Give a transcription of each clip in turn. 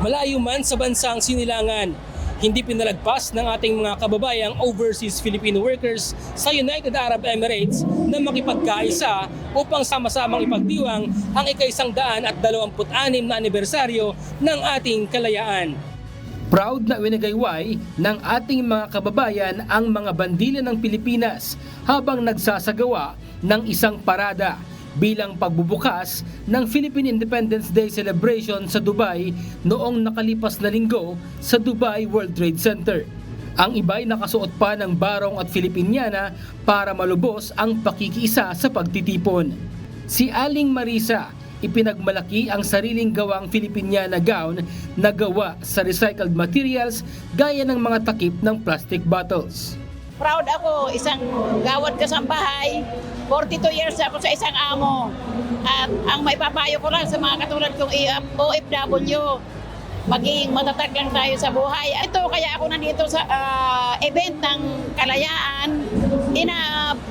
Malayo man sa bansang sinilangan, hindi pinalagpas ng ating mga kababayang overseas Filipino workers sa United Arab Emirates na makipagkaisa upang sama-samang ipagdiwang ang ika-126 na anibersaryo ng ating kalayaan. Proud na winagayway ng ating mga kababayan ang mga bandila ng Pilipinas habang nagsasagawa ng isang parada bilang pagbubukas ng Philippine Independence Day celebration sa Dubai noong nakalipas na linggo sa Dubai World Trade Center. Ang iba'y nakasuot pa ng barong at Filipiniana para malubos ang pakikiisa sa pagtitipon. Si Aling Marisa, ipinagmalaki ang sariling gawang Filipiniana gown na gawa sa recycled materials gaya ng mga takip ng plastic bottles. Proud ako, isang gawad kasambahay, 42 years ako sa isang amo. At ang may papayo ko lang sa mga katulad kong OFW, maging matatag lang tayo sa buhay. Ito kaya ako nandito sa event ng kalayaan.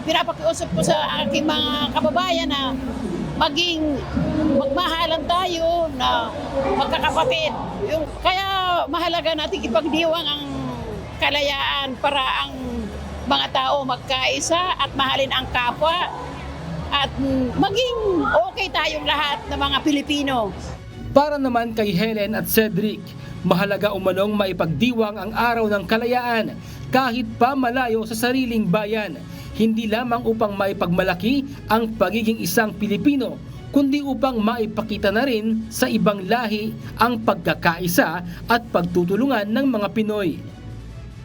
Pinapakiusap ko sa aking mga kababayan na magmahalan tayo na magkakapatid. Kaya mahalaga natin ipagdiwang ang kalayaan para ang mga tao magkaisa at mahalin ang kapwa at maging okay tayong lahat ng mga Pilipino. Para naman kay Helen at Cedric, mahalaga umanong maipagdiwang ang araw ng kalayaan kahit pa malayo sa sariling bayan, hindi lamang upang maipagmalaki ang pagiging isang Pilipino, kundi upang maipakita na rin sa ibang lahi ang pagkakaisa at pagtutulungan ng mga Pinoy.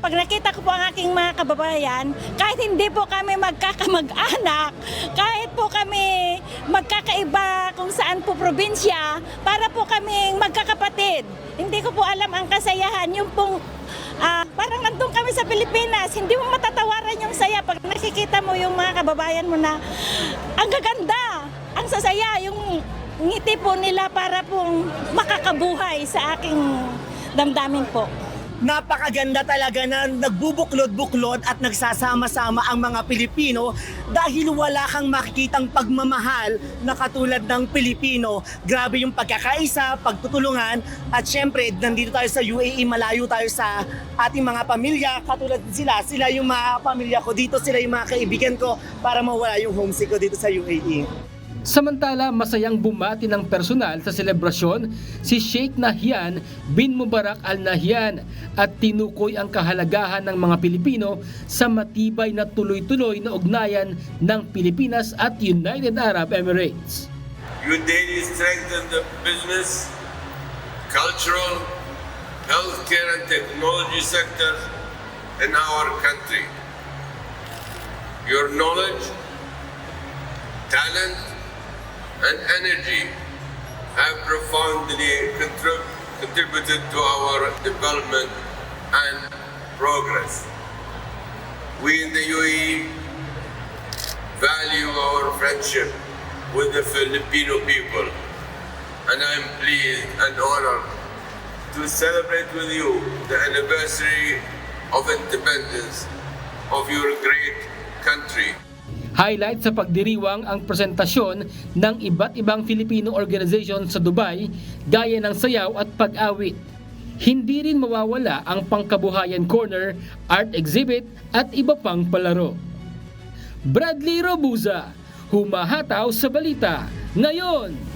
Pag nakita ko po ang aking mga kababayan, kahit hindi po kami magkakamag-anak, kahit po kami magkakaiba kung saan po probinsya, para po kaming magkakapatid. Hindi ko po alam ang kasayahan, yung pong parang nandun kami sa Pilipinas, hindi mo matatawaran yung saya pag nakikita mo yung mga kababayan mo na ang gaganda, ang sasaya, yung ngiti po nila para pong makakabuhay sa aking damdamin po. Napakaganda talaga na nagbubuklod-buklod at nagsasama-sama ang mga Pilipino dahil wala kang makikitang pagmamahal na katulad ng Pilipino. Grabe yung pagkakaisa, pagtutulungan at syempre nandito tayo sa UAE, malayo tayo sa ating mga pamilya. Katulad sila yung mga pamilya ko dito, sila yung mga kaibigan ko para mawala yung homesick ko dito sa UAE. Samantala, masayang bumati ng personal sa selebrasyon si Sheikh Nahyan bin Mubarak Al Nahyan at tinukoy ang kahalagahan ng mga Pilipino sa matibay na tuloy-tuloy na ugnayan ng Pilipinas at United Arab Emirates. You daily strengthen the business, cultural, healthcare and technology sectors in our country. Your knowledge, talent, and energy have profoundly contributed to our development and progress. We in the UAE value our friendship with the Filipino people, and I am pleased and honored to celebrate with you the anniversary of independence of your great country. Highlight sa pagdiriwang ang presentasyon ng iba't ibang Filipino organization sa Dubai gaya ng sayaw at pag-awit. Hindi rin mawawala ang Pangkabuhayan Corner, art exhibit at iba pang palaro. Bradley Robuza, humahataw sa balita ngayon.